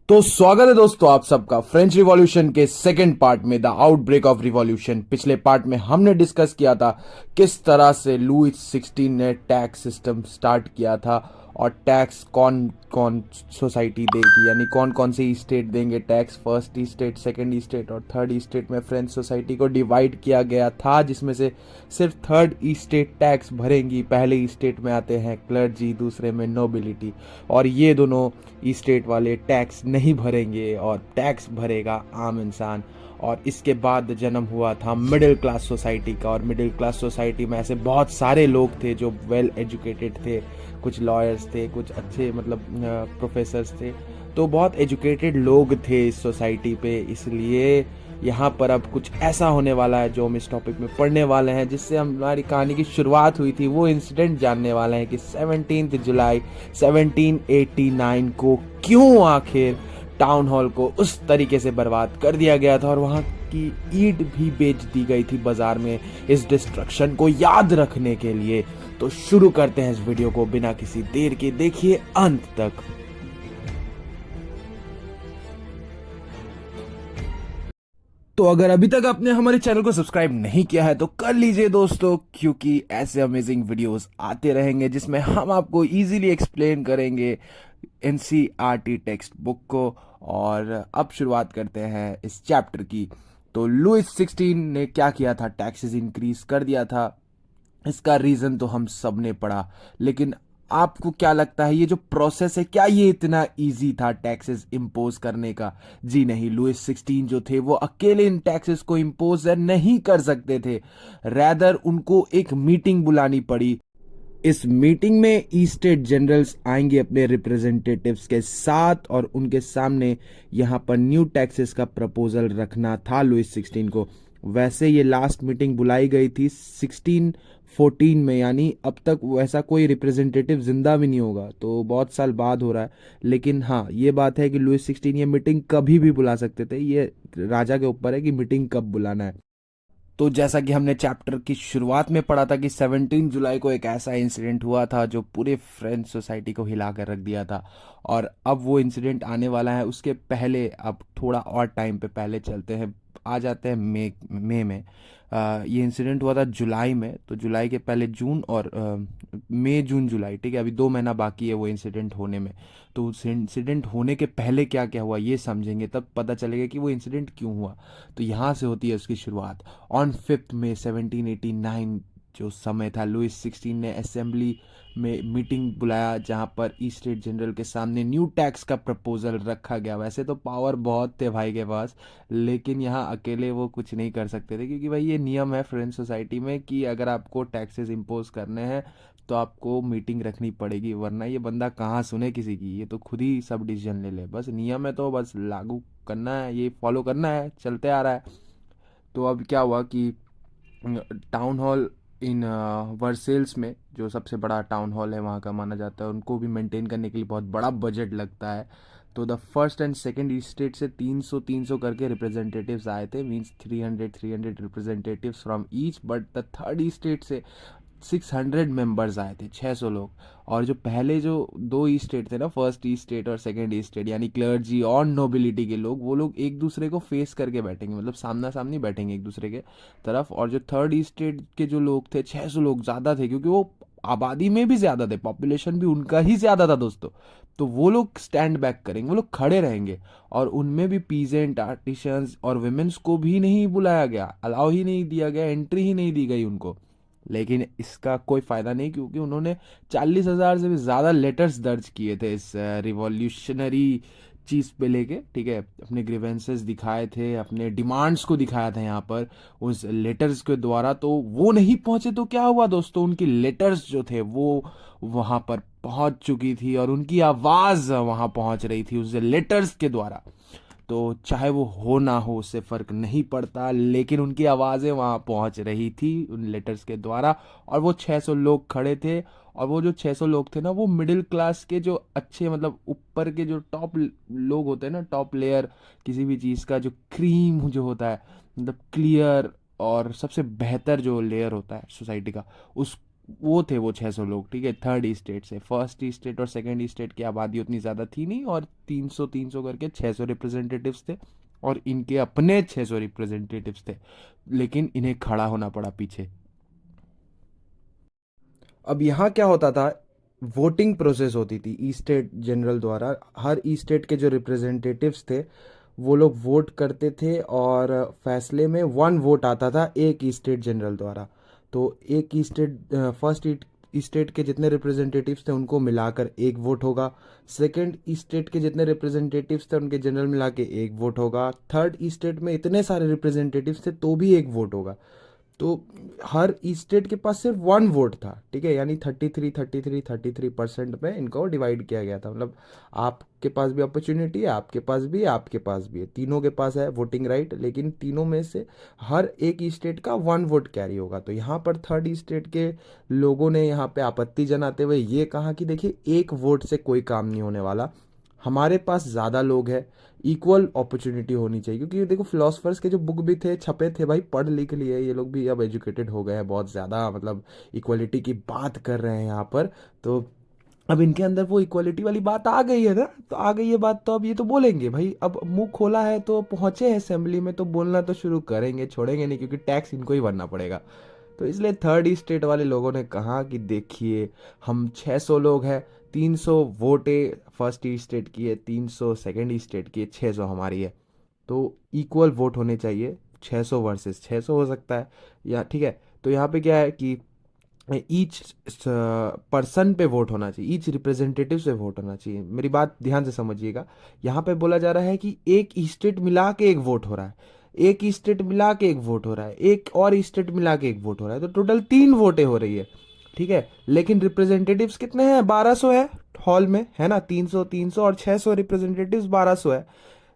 तो स्वागत है दोस्तों आप सबका फ्रेंच रिवॉल्यूशन के सेकंड पार्ट में द आउटब्रेक ऑफ रिवॉल्यूशन। पिछले पार्ट में हमने डिस्कस किया था किस तरह से लुइस 16 ने टैक्स सिस्टम स्टार्ट किया था और टैक्स कौन कौन सोसाइटी देगी, यानी कौन कौन से स्टेट देंगे tax. First state, second state और थर्ड स्टेट में फ्रेंच सोसाइटी को डिवाइड किया गया था, जिसमें से सिर्फ थर्ड स्टेट टैक्स भरेंगी। पहले स्टेट में आते हैं क्लर्जी, दूसरे में नोबिलिटी, और ये दोनों स्टेट वाले टैक्स नहीं भरेंगे और टैक्स भरेगा आम इंसान। और इसके बाद जन्म हुआ था मिडिल क्लास सोसाइटी का। और मिडिल क्लास सोसाइटी में ऐसे बहुत सारे लोग थे जो वेल एजुकेटेड थे, कुछ लॉयर्स थे, कुछ अच्छे मतलब प्रोफेसर्स थे, तो बहुत एजुकेटेड लोग थे इस सोसाइटी पे। इसलिए यहाँ पर अब कुछ ऐसा होने वाला है जो हम इस टॉपिक में पढ़ने वाले हैं, जिससे हमारी कहानी की शुरुआत हुई थी। वो इंसिडेंट जानने वाले हैं कि 17 जुलाई 1789 को क्यों आखिर टाउन हॉल को उस तरीके से बर्बाद कर दिया गया था और वहाँ की ईंट भी बेच दी गई थी बाजार में इस डिस्ट्रक्शन को याद रखने के लिए। तो शुरू करते हैं इस वीडियो को बिना किसी देर के, देखिए अंत तक। तो अगर अभी तक आपने हमारे चैनल को सब्सक्राइब नहीं किया है तो कर लीजिए दोस्तों, क्योंकि ऐसे अमेजिंग वीडियोस आते रहेंगे जिसमें हम आपको इजीली एक्सप्लेन करेंगे एनसीईआरटी टेक्स्ट बुक को। और अब शुरुआत करते हैं इस चैप्टर की। तो लुइस 16 ने क्या किया था, टैक्सेस इंक्रीज कर दिया था। इसका रीजन तो हम सब ने पढ़ा, लेकिन आपको क्या लगता है ये जो प्रोसेस है, क्या ये इतना इजी था टैक्सेस इंपोज करने का? जी नहीं, लुइस 16 जो थे वो अकेले इन टैक्सेस को इंपोज नहीं कर सकते थे। रैदर उनको एक मीटिंग बुलानी पड़ी। इस मीटिंग में स्टेट जनरल्स आएंगे अपने रिप्रेजेंटेटिव्स के साथ और उनके सामने यहाँ पर न्यू टैक्सेस का प्रपोजल रखना था लुइस 16 को। वैसे ये लास्ट मीटिंग बुलाई गई थी 1614 में, यानी अब तक वैसा कोई रिप्रेजेंटेटिव जिंदा भी नहीं होगा, तो बहुत साल बाद हो रहा है। लेकिन हाँ, ये बात है कि लुइस 16 ये मीटिंग कभी भी बुला सकते थे, ये राजा के ऊपर है कि मीटिंग कब बुलाना है। तो जैसा कि हमने चैप्टर की शुरुआत में पढ़ा था कि 17 जुलाई को एक ऐसा इंसिडेंट हुआ था जो पूरे फ्रेंच सोसाइटी को हिला कर रख दिया था। और अब वो इंसिडेंट आने वाला है। उसके पहले अब थोड़ा और टाइम पे पहले चलते हैं, आ जाते हैं मई में। ये इंसिडेंट हुआ था जुलाई में, तो जुलाई के पहले जून और मई जून जुलाई, ठीक है, अभी 2 महीना बाकी है वो इंसिडेंट होने में। तो उस इंसिडेंट होने के पहले क्या क्या हुआ ये समझेंगे, तब पता चलेगा कि वो इंसिडेंट क्यों हुआ। तो यहाँ से होती है उसकी शुरुआत। ऑन 5 मई 1789 जो समय था, लुइस 16 ने असेंबली में मीटिंग बुलाया जहां पर स्टेट जनरल के सामने न्यू टैक्स का प्रपोजल रखा गया। वैसे तो पावर बहुत थे भाई के पास, लेकिन यहाँ अकेले वो कुछ नहीं कर सकते थे, क्योंकि भाई ये नियम है फ्रेंच सोसाइटी में कि अगर आपको टैक्सेस इम्पोज करने हैं तो आपको मीटिंग रखनी पड़ेगी, वरना ये बंदा कहाँ सुने किसी की, ये तो खुद ही सब डिसीजन ले ले। बस नियम है तो बस लागू करना है, ये फॉलो करना है, चलते आ रहा है। तो अब क्या हुआ कि टाउन हॉल इन वर्सेल्स में, जो सबसे बड़ा टाउन हॉल है वहाँ का माना जाता है, उनको भी मेंटेन करने के लिए बहुत बड़ा बजट लगता है। तो the first and second state से 300 करके रिप्रेजेंटेटिव्स आए थे, means 300 representatives from each. But the third state से 600 मेंबर्स आए थे, 600 लोग। और जो पहले जो दो स्टेट थे ना, फर्स्ट स्टेट और सेकंड स्टेट, यानी क्लर्जी और नोबिलिटी के लोग, वो लोग एक दूसरे को फेस करके बैठेंगे, मतलब सामना सामनी बैठेंगे एक दूसरे के तरफ। और जो थर्ड स्टेट के जो लोग थे, 600 लोग, ज़्यादा थे क्योंकि वो आबादी में भी ज़्यादा थे, पॉपुलेशन भी उनका ही ज़्यादा था दोस्तों। तो वो लोग स्टैंड बैक करेंगे, वो लोग खड़े रहेंगे। और उनमें भी पीजेंट, आर्टिशंस और वुमेन्स को भी नहीं बुलाया गया, अलाउ ही नहीं दिया गया, एंट्री ही नहीं दी गई उनको। लेकिन इसका कोई फ़ायदा नहीं, क्योंकि उन्होंने 40,000 से भी ज़्यादा लेटर्स दर्ज किए थे इस रिवॉल्यूशनरी चीज़ पे लेके, ठीक है। अपने ग्रीवेंसेस दिखाए थे, अपने डिमांड्स को दिखाया था यहाँ पर उस लेटर्स के द्वारा। तो वो नहीं पहुँचे तो क्या हुआ दोस्तों, उनकी लेटर्स जो थे वो वहाँ पर पहुँच चुकी थी और उनकी आवाज़ वहाँ पहुँच रही थी उस लेटर्स के द्वारा। तो चाहे वो हो ना हो उससे फ़र्क नहीं पड़ता, लेकिन उनकी आवाज़ें वहाँ पहुँच रही थी उन लेटर्स के द्वारा। और वो 600 लोग खड़े थे। और वो जो 600 लोग थे ना, वो मिडिल क्लास के जो अच्छे, मतलब ऊपर के जो टॉप लोग होते हैं ना, टॉप लेयर किसी भी चीज़ का, जो क्रीम जो होता है, मतलब क्लियर और सबसे बेहतर जो लेयर होता है सोसाइटी का, उस वो थे वो 600 लोग, ठीक है, थर्ड स्टेट से। फर्स्ट स्टेट और सेकंड स्टेट की आबादी उतनी ज़्यादा थी नहीं, और 300 करके 600 रिप्रेजेंटेटिव्स थे, और इनके अपने 600 रिप्रेजेंटेटिव्स थे, लेकिन इन्हें खड़ा होना पड़ा पीछे। अब यहाँ क्या होता था, वोटिंग प्रोसेस होती थी ई स्टेट जनरल द्वारा। हर ई स्टेट के जो रिप्रेजेंटेटिव्स थे वो लोग वोट करते थे, और फैसले में वन वोट आता था एक ई स्टेट जनरल द्वारा। तो एक ई स्टेट, फर्स्ट ई स्टेट के जितने रिप्रेजेंटेटिव्स थे उनको मिलाकर एक वोट होगा। सेकंड ई स्टेट के जितने रिप्रेजेंटेटिव्स थे उनके जनरल मिला के एक वोट होगा। थर्ड ई स्टेट में इतने सारे रिप्रेजेंटेटिव्स थे तो भी एक वोट होगा। तो हर स्टेट के पास सिर्फ वन वोट था, ठीक है, यानी 33 में इनको डिवाइड किया गया था। मतलब आपके पास भी अपॉर्चुनिटी है, आपके पास भी है, आपके पास भी है, तीनों के पास है वोटिंग राइट, लेकिन तीनों में से हर एक स्टेट का वन वोट कैरी होगा। तो यहाँ पर थर्ड स्टेट के लोगों ने यहाँ पे आपत्ति जनाते हुए ये कहा कि देखिए, एक वोट से कोई काम नहीं होने वाला, हमारे पास ज़्यादा लोग हैं, इक्वल अपॉर्चुनिटी होनी चाहिए। क्योंकि देखो, फिलोसफर्स के जो बुक भी थे, छपे थे भाई, पढ़ लिख लिए, ये लोग भी अब एजुकेटेड हो गए हैं बहुत ज़्यादा, मतलब इक्वलिटी की बात कर रहे हैं यहाँ पर। तो अब इनके अंदर वो इक्वलिटी वाली बात आ गई है ना, तो आ गई है बात, तो अब ये तो बोलेंगे भाई, अब मुंह खोला है तो पहुंचे हैं असेंबली में, तो बोलना तो शुरू करेंगे, छोड़ेंगे नहीं, क्योंकि टैक्स इनको ही भरना पड़ेगा। तो इसलिए थर्ड स्टेट वाले लोगों ने कहा कि देखिए, हम 600 लोग हैं, 300 वोटे फर्स्ट स्टेट की है, 300 सेकेंड स्टेट की है, 600 हमारी है, तो इक्वल वोट होने चाहिए, 600 वर्सेस 600 हो सकता है, या ठीक है। तो यहाँ पे क्या है कि ईच पर्सन पे वोट होना चाहिए, ईच रिप्रेजेंटेटिव से वोट होना चाहिए। मेरी बात ध्यान से समझिएगा, यहाँ पे बोला जा रहा है कि एक स्टेट मिला के एक वोट हो रहा है, एक स्टेट मिला के एक वोट हो रहा है, एक और स्टेट मिला के एक वोट हो रहा है, तो टोटल 3 वोटें हो रही है, ठीक है। लेकिन रिप्रेजेंटेटिव्स कितने हैं, 1200 है हॉल में, है ना, 300 300 और 600 रिप्रेजेंटेटिव्स 1200 है।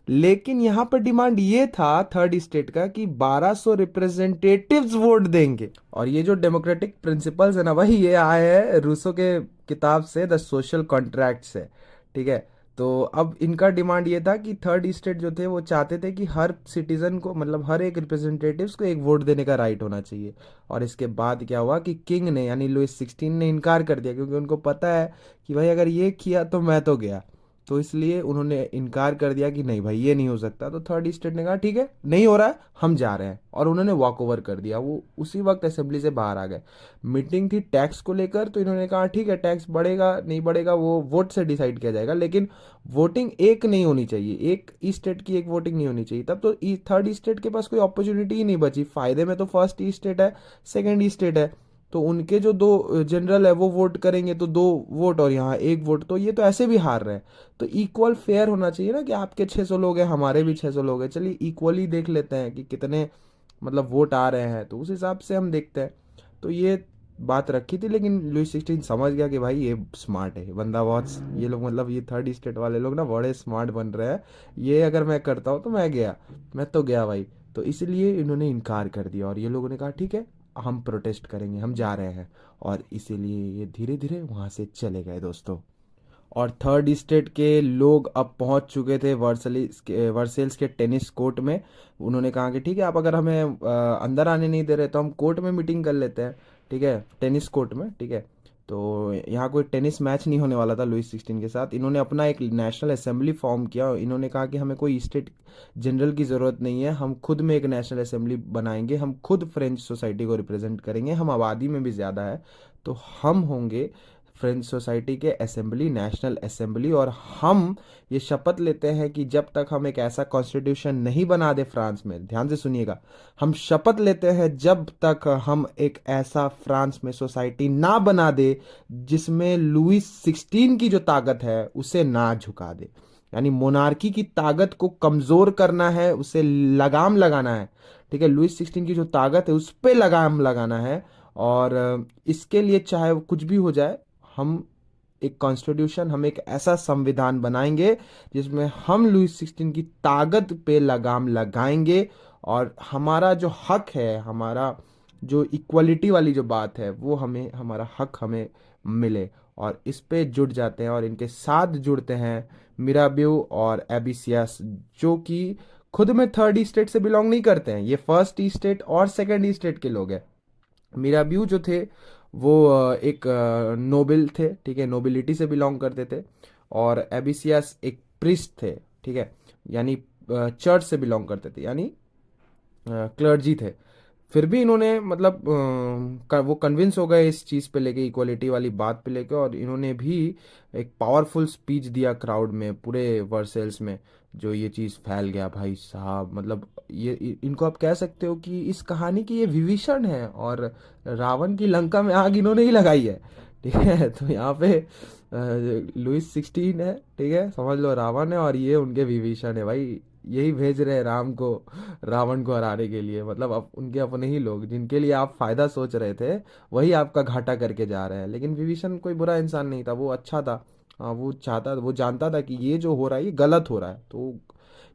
लेकिन यहां पर डिमांड ये था थर्ड स्टेट का कि 1200 रिप्रेजेंटेटिव्स वोट देंगे। और ये जो डेमोक्रेटिक प्रिंसिपल्स है ना भाई, ये आए हैं रूसो के किताब से, द सोशल कॉन्ट्रैक्ट से, ठीक है। तो अब इनका डिमांड ये था कि थर्ड स्टेट जो थे वो चाहते थे कि हर सिटीजन को, मतलब हर एक रिप्रेजेंटेटिव्स को एक वोट देने का राइट होना चाहिए। और इसके बाद क्या हुआ कि किंग ने, यानी लुइस 16 ने इनकार कर दिया, क्योंकि उनको पता है कि भाई अगर ये किया तो मैं तो गया। तो इसलिए उन्होंने इनकार कर दिया कि नहीं भाई, ये नहीं हो सकता। तो थर्ड स्टेट ने कहा ठीक है, नहीं हो रहा है, हम जा रहे हैं, और उन्होंने वॉक ओवर कर दिया, वो उसी वक्त असेंबली से बाहर आ गए। मीटिंग थी टैक्स को लेकर, तो इन्होंने कहा ठीक है, टैक्स बढ़ेगा नहीं बढ़ेगा वो वोट से डिसाइड किया जाएगा, लेकिन वोटिंग एक नहीं होनी चाहिए, एक स्टेट की एक वोटिंग नहीं होनी चाहिए। तब तो थर्ड स्टेट के पास कोई अपॉर्चुनिटी ही नहीं बची, फायदे में तो फर्स्ट स्टेट है, सेकेंड स्टेट है, तो उनके जो दो जनरल है वो वोट करेंगे, तो 2 वोट और यहाँ 1 वोट, तो ये तो ऐसे भी हार रहे हैं। तो इक्वल फेयर होना चाहिए ना, कि आपके 600 लोग हैं, हमारे भी 600 लोग हैं, चलिए इक्वली देख लेते हैं कि कितने मतलब वोट आ रहे हैं, तो उस हिसाब से हम देखते हैं। तो ये बात रखी थी, लेकिन लुइस 16 समझ गया कि भाई ये स्मार्ट है, ये बंदा बहुत, ये लोग मतलब ये थर्ड स्टेट वाले लोग ना बड़े स्मार्ट बन रहे हैं, ये अगर मैं करता हूँ तो मैं गया, मैं तो गया भाई। तो इसलिए इन्होंने इनकार कर दिया, और ये लोगों ने कहा ठीक है, हम प्रोटेस्ट करेंगे, हम जा रहे हैं, और इसीलिए ये धीरे धीरे वहाँ से चले गए दोस्तों। और थर्ड स्टेट के लोग अब पहुंच चुके थे वर्सेल्स के टेनिस कोर्ट में। उन्होंने कहा कि ठीक है, आप अगर हमें अंदर आने नहीं दे रहे तो हम कोर्ट में मीटिंग कर लेते हैं, ठीक है, टेनिस कोर्ट में, ठीक है। तो यहाँ कोई टेनिस मैच नहीं होने वाला था लुइस 16 के साथ। इन्होंने अपना एक नेशनल असेंबली फॉर्म किया, इन्होंने कहा कि हमें कोई स्टेट जनरल की ज़रूरत नहीं है, हम खुद में एक नेशनल असेंबली बनाएंगे, हम खुद फ्रेंच सोसाइटी को रिप्रेजेंट करेंगे, हम आबादी में भी ज़्यादा है, तो हम होंगे फ्रेंच सोसाइटी के असेंबली, नेशनल असेंबली। और हम ये शपथ लेते हैं कि जब तक हम एक ऐसा कॉन्स्टिट्यूशन नहीं बना दे फ्रांस में, ध्यान से सुनिएगा, हम शपथ लेते हैं जब तक हम एक ऐसा फ्रांस में सोसाइटी ना बना दे जिसमें लुइस 16 की जो ताकत है उसे ना झुका दे। यानी मोनार्की की ताकत को कमजोर करना है, उसे लगाम लगाना है, ठीक है, लुइस 16 की जो ताकत है उस पर लगाम लगाना है। और इसके लिए चाहे कुछ भी हो जाए, हम एक कॉन्स्टिट्यूशन, हम एक ऐसा संविधान बनाएंगे जिसमें हम लुइस 16 की ताकत पे लगाम लगाएंगे, और हमारा जो हक है, हमारा जो इक्वलिटी वाली जो बात है, वो हमें, हमारा हक हमें मिले। और इस पे जुड़ जाते हैं, और इनके साथ जुड़ते हैं मिराब्यू और एबिसियस, जो कि खुद में थर्ड स्टेट से बिलोंग नहीं करते हैं, ये फर्स्ट स्टेट और सेकंड स्टेट के लोग हैं। मिराब्यू जो थे वो एक नोबल थे, ठीक है, नोबिलिटी से बिलोंग करते थे। और एबिसियस एक प्रिस्ट थे, ठीक है, यानी चर्च से बिलोंग करते थे, यानी क्लर्जी थे। फिर भी इन्होंने मतलब वो कन्विंस हो गए इस चीज़ पे लेके, इक्वलिटी वाली बात पे लेके, और इन्होंने भी एक पावरफुल स्पीच दिया क्राउड में, पूरे वर्सेल्स में, जो ये चीज़ फैल गया भाई साहब। मतलब ये इनको आप कह सकते हो कि इस कहानी की ये विभीषण है, और रावण की लंका में आग इन्होंने ही लगाई है, ठीक है। तो यहाँ पे लुइस 16 है, ठीक है, समझ लो रावण है, और ये उनके विभीषण है भाई। यही भेज रहे हैं राम को रावण को हराने के लिए। मतलब अब उनके अपने ही लोग जिनके लिए आप फायदा सोच रहे थे, वही आपका घाटा करके जा रहे हैं। लेकिन विभीषण कोई बुरा इंसान नहीं था, वो अच्छा था। हाँ, वो जानता था कि ये जो हो रहा है ये गलत हो रहा है। तो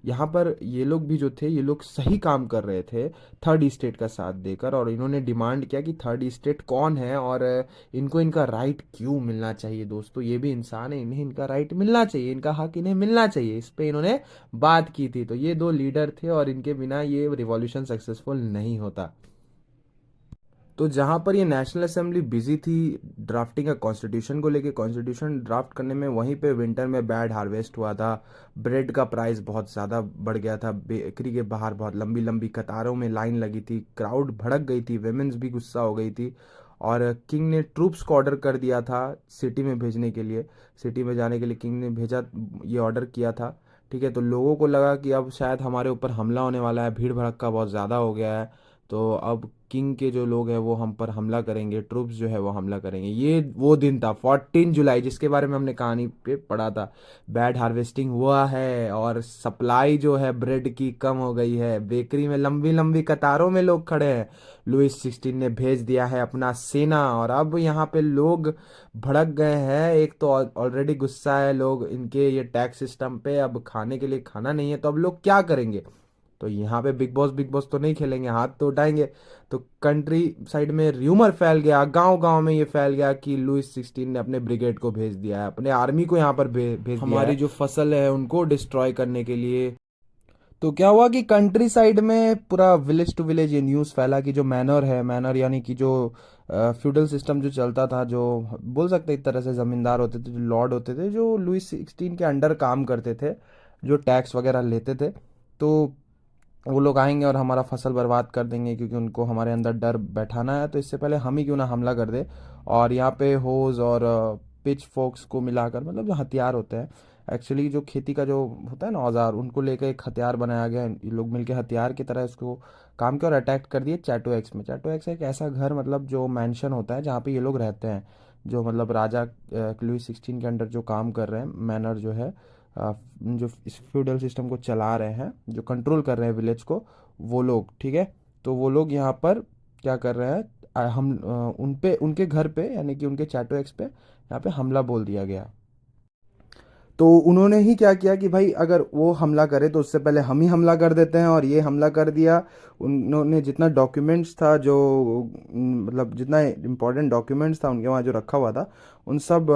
यहाँ पर ये लोग भी जो थे, ये लोग सही काम कर रहे थे थर्ड स्टेट का साथ देकर, और इन्होंने डिमांड किया कि थर्ड स्टेट कौन है, और इनको इनका राइट क्यों मिलना चाहिए। दोस्तों, ये भी इंसान है, इन्हें इनका राइट मिलना चाहिए, इनका हक इन्हें मिलना चाहिए। इस पे इन्होंने बात की थी। तो ये दो लीडर थे, और इनके बिना ये रिवॉल्यूशन सक्सेसफुल नहीं होता। तो जहाँ पर ये नेशनल असेंबली बिजी थी ड्राफ्टिंग का कॉन्स्टिट्यूशन को लेके, कॉन्स्टिट्यूशन ड्राफ्ट करने में, वहीं पे विंटर में बैड हार्वेस्ट हुआ था। ब्रेड का प्राइस बहुत ज़्यादा बढ़ गया था, बेकरी के बाहर बहुत लंबी लंबी कतारों में लाइन लगी थी, क्राउड भड़क गई थी, वेमेंस भी गुस्सा हो गई थी। और किंग ने ट्रूप्स को ऑर्डर कर दिया था सिटी में भेजने के लिए। सिटी में जाने के लिए किंग ने भेजा, ये ऑर्डर किया था, ठीक है। तो लोगों को लगा कि अब शायद हमारे ऊपर हमला होने वाला है, भीड़ भड़क्का बहुत ज़्यादा हो गया है, तो अब किंग के जो लोग हैं वो हम पर हमला करेंगे, ट्रूप्स जो है वो हमला करेंगे। ये वो दिन था 14 जुलाई, जिसके बारे में हमने कहानी पे पढ़ा था। बैड हार्वेस्टिंग हुआ है, और सप्लाई जो है ब्रेड की कम हो गई है, बेकरी में लंबी लंबी कतारों में लोग खड़े हैं। लुइस 16 ने भेज दिया है अपना सेना, और अब यहाँ पे लोग भड़क गए हैं। एक तो ऑलरेडी गुस्सा है लोग इनके ये टैक्स सिस्टम पे, अब खाने के लिए खाना नहीं है, तो अब लोग क्या करेंगे। तो यहाँ पे बिग बॉस तो नहीं खेलेंगे, हाथ तो उठाएंगे। तो कंट्री साइड में र्यूमर फैल गया, गांव गांव में ये फैल गया कि लुइस 16 ने अपने ब्रिगेड को भेज दिया है, अपने आर्मी को यहाँ पर भेज दिया हमारी है, जो फसल है उनको डिस्ट्रॉय करने के लिए। तो क्या हुआ कि कंट्री साइड में पूरा विलेज टू विलेज ये न्यूज़ फैला कि जो मैनर है, मैनर यानी कि जो फ्यूडल सिस्टम जो चलता था, जो बोल सकते हैं एक तरह से ज़मींदार होते थे, जो लॉर्ड होते थे, जो लुइस 16 के अंडर काम करते थे, जो टैक्स वगैरह लेते थे, तो वो लोग आएंगे और हमारा फसल बर्बाद कर देंगे, क्योंकि उनको हमारे अंदर डर बैठाना है। तो इससे पहले हम ही क्यों ना हमला कर दे। और यहाँ पे होज और पिच फोक्स को मिलाकर, मतलब जो हथियार होते हैं, एक्चुअली जो खेती का जो होता है ना औजार, उनको लेकर एक हथियार बनाया गया। ये लोग मिलकर हथियार की तरह इसको काम किया और अटैक कर दिए चैटो एक्स में। चैटो एक्स एक ऐसा घर, मतलब जो मैंशन होता है जहाँ पे ये लोग रहते हैं, जो मतलब राजा लुइस 16 के अंडर जो काम कर रहे हैं, मैनर जो है, जो इस फ्यूडल सिस्टम को चला रहे हैं, जो कंट्रोल कर रहे हैं विलेज को, वो लोग, ठीक है। तो वो लोग यहाँ पर क्या कर रहे हैं, उन पे, उनके घर पे, यानी कि उनके चैटो एक्स पे यहाँ पे हमला बोल दिया गया। तो उन्होंने ही क्या किया कि भाई अगर वो हमला करे तो उससे पहले हम ही हमला कर देते हैं, और ये हमला कर दिया। उन्होंने जितना डॉक्यूमेंट्स था, जो मतलब जितना इम्पोर्टेंट डॉक्यूमेंट्स था उनके वहाँ जो रखा हुआ था, उन सब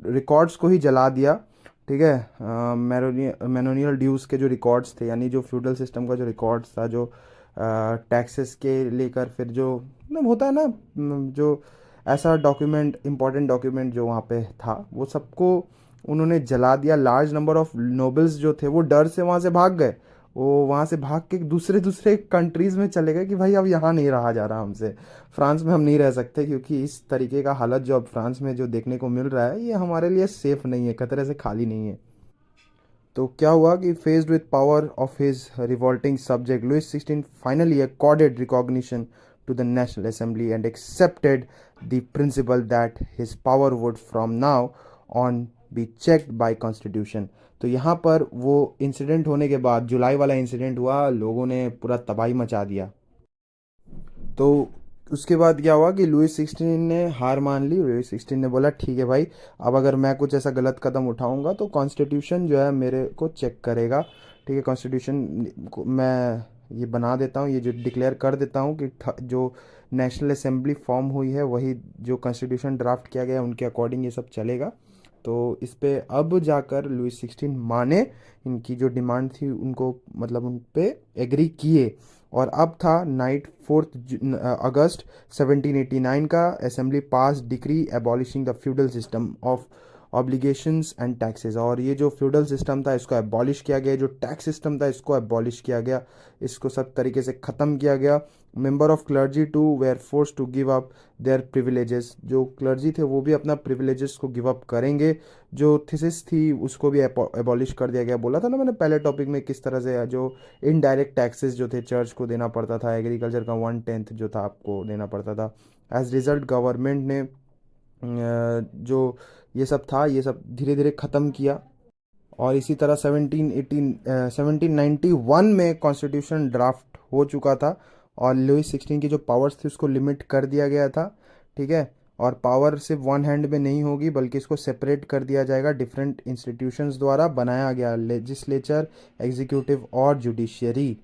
रिकॉर्ड्स को ही जला दिया, ठीक है। मैनोनियल ड्यूज के जो रिकॉर्ड्स थे, यानी जो फ्यूडल सिस्टम का जो रिकॉर्ड्स था, जो टैक्सेस के लेकर, फिर जो मतलब होता है ना, जो ऐसा डॉक्यूमेंट, इम्पोर्टेंट डॉक्यूमेंट जो वहाँ पे था, वो सबको उन्होंने जला दिया। लार्ज नंबर ऑफ नोबल्स जो थे वो डर से वहाँ से भाग गए। वो वहाँ से भाग के दूसरे दूसरे कंट्रीज में चले गए कि भाई अब यहाँ नहीं रहा जा रहा हमसे, फ्रांस में हम नहीं रह सकते, क्योंकि इस तरीके का हालत जो अब फ्रांस में जो देखने को मिल रहा है, ये हमारे लिए सेफ नहीं है, खतरे से खाली नहीं है। तो क्या हुआ कि faced with power of his revolting subject, Louis 16 finally accorded recognition to the National Assembly and accepted the principle that his power would from now on be checked by constitution। तो यहाँ पर वो इंसिडेंट होने के बाद, जुलाई वाला incident हुआ, लोगों ने पूरा तबाही मचा दिया। तो उसके बाद क्या हुआ कि लुइस 16 ने हार मान ली। लुइस 16 ने बोला ठीक है भाई, अब अगर मैं कुछ ऐसा गलत कदम उठाऊंगा तो कॉन्स्टिट्यूशन जो है मेरे को चेक करेगा, ठीक है। कॉन्स्टिट्यूशन को मैं ये बना देता हूँ, ये जो डिक्लेयर कर देता हूँ कि जो नेशनल असेंबली फॉर्म हुई है, वही जो कॉन्स्टिट्यूशन ड्राफ्ट किया गया है उनके अकॉर्डिंग ये सब चलेगा। तो इस पे अब जाकर लुइस 16 माने, इनकी जो डिमांड थी उनको मतलब उन पे एग्री किए। और अब था नाइट 4 अगस्त 1789 का assembly pass decree abolishing the feudal system of obligations and taxes. और ये जो फ्यूडल सिस्टम था इसको एबॉलिश किया गया, जो टैक्स सिस्टम था इसको एबॉलिश किया गया, इसको सब तरीके से ख़त्म किया गया। Member of clergy too were forced to give up their privileges, जो क्लर्जी थे वो भी अपना प्रिविलेजेस को गिव अप करेंगे। जो थीसिस थी उसको भी एबॉलिश कर दिया गया। बोला था ना मैंने पहले टॉपिक में किस तरह से जो इनडायरेक्ट टैक्सेस जो थे चर्च को देना पड़ता था, एग्रीकल्चर का 1/10 जो था आपको देना पड़ता था। एज रिजल्ट गवर्नमेंट ने जो ये सब था ये सब धीरे धीरे ख़त्म किया। और इसी तरह 1791 में कॉन्स्टिट्यूशन ड्राफ्ट हो चुका था और लुइस 16 की जो पावर्स थी उसको लिमिट कर दिया गया था। ठीक है, और पावर सिर्फ वन हैंड में नहीं होगी बल्कि इसको सेपरेट कर दिया जाएगा, डिफरेंट इंस्टीट्यूशंस द्वारा बनाया गया, लेजिस्लेचर, एग्जीक्यूटिव और जुडिशियरी।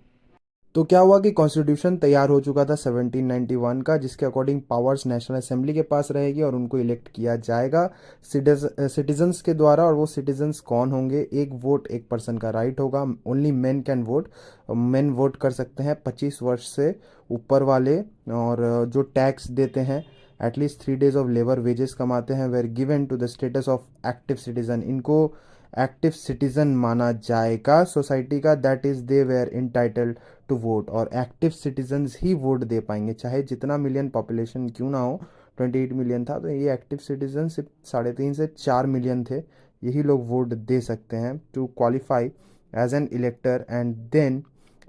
तो क्या हुआ कि कॉन्स्टिट्यूशन तैयार हो चुका था 1791 का, जिसके अकॉर्डिंग पावर्स नेशनल असेंबली के पास रहेगी और उनको इलेक्ट किया जाएगा सिटीजन्स के द्वारा। और वो सिटीजन्स कौन होंगे? एक वोट एक पर्सन का राइट होगा, only main can vote, main vote कर सकते हैं 25 वर्ष से ऊपर वाले। और जो टैक्स देते हैं, at least 3 days of labour wages कमाते हैं, were given to the status of active citizen, इनको एक्टिव सिटीजन माना जाएगा सोसाइटी का, that is they were entitled to vote. और एक्टिव सिटीजन्स ही वोट दे पाएंगे, चाहे जितना मिलियन पॉपुलेशन क्यों ना हो। 28 मिलियन था तो ये एक्टिव सिटीजन सिर्फ 3.5 से 4 मिलियन थे, यही लोग वोट दे सकते हैं to qualify as an elector and then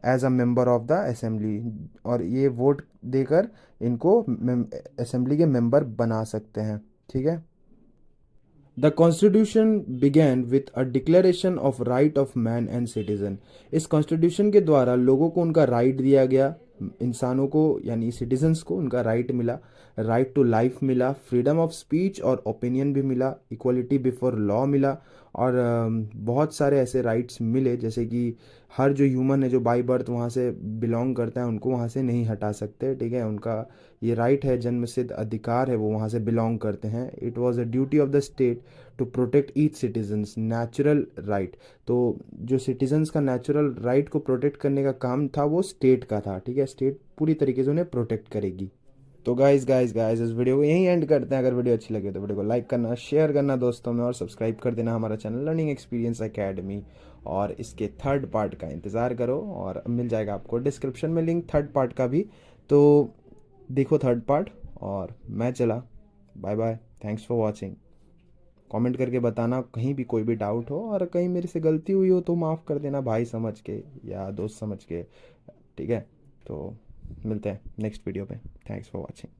as a member of the assembly. और ये वोट देकर इनको असेंबली के मेंबर बना सकते हैं। ठीक है। The constitution began with a declaration of right of man and citizen. इस कॉन्स्टिट्यूशन के द्वारा लोगों को उनका राइट दिया गया, इंसानों को यानी सिटीजन्स को उनका राइट मिला, राइट टू लाइफ मिला, फ्रीडम ऑफ स्पीच और ओपिनियन भी मिला, इक्वलिटी बिफोर लॉ मिला। और बहुत सारे ऐसे राइट्स मिले जैसे कि हर जो ह्यूमन है जो बाई बर्थ वहाँ से बिलोंग करता है उनको वहाँ से नहीं हटा सकते। ठीक है, उनका ये राइट है, जन्मसिद्ध अधिकार है, वो वहाँ से बिलोंग करते हैं। It was a duty of the state to protect each citizens natural right. तो जो सिटीजन्स का नेचुरल राइट को प्रोटेक्ट करने का काम था वो स्टेट का था। ठीक है, स्टेट पूरी तरीके से उन्हें प्रोटेक्ट करेगी। तो गाइस इस वीडियो को यहीं एंड करते हैं। अगर वीडियो अच्छी लगे तो वीडियो को लाइक करना, शेयर करना दोस्तों में, और सब्सक्राइब कर देना हमारा चैनल लर्निंग एक्सपीरियंस एकेडमी। और इसके थर्ड पार्ट का इंतज़ार करो और मिल जाएगा आपको डिस्क्रिप्शन में लिंक थर्ड पार्ट का भी। तो देखो थर्ड पार्ट। और मैं चला, bye bye, thanks for watching. Comment करके बताना कहीं भी कोई भी डाउट हो, और कहीं मेरे से गलती हुई हो तो माफ़ कर देना भाई समझ के या दोस्त समझ के। ठीक है, तो मिलते हैं नेक्स्ट वीडियो पे। Thanks for watching.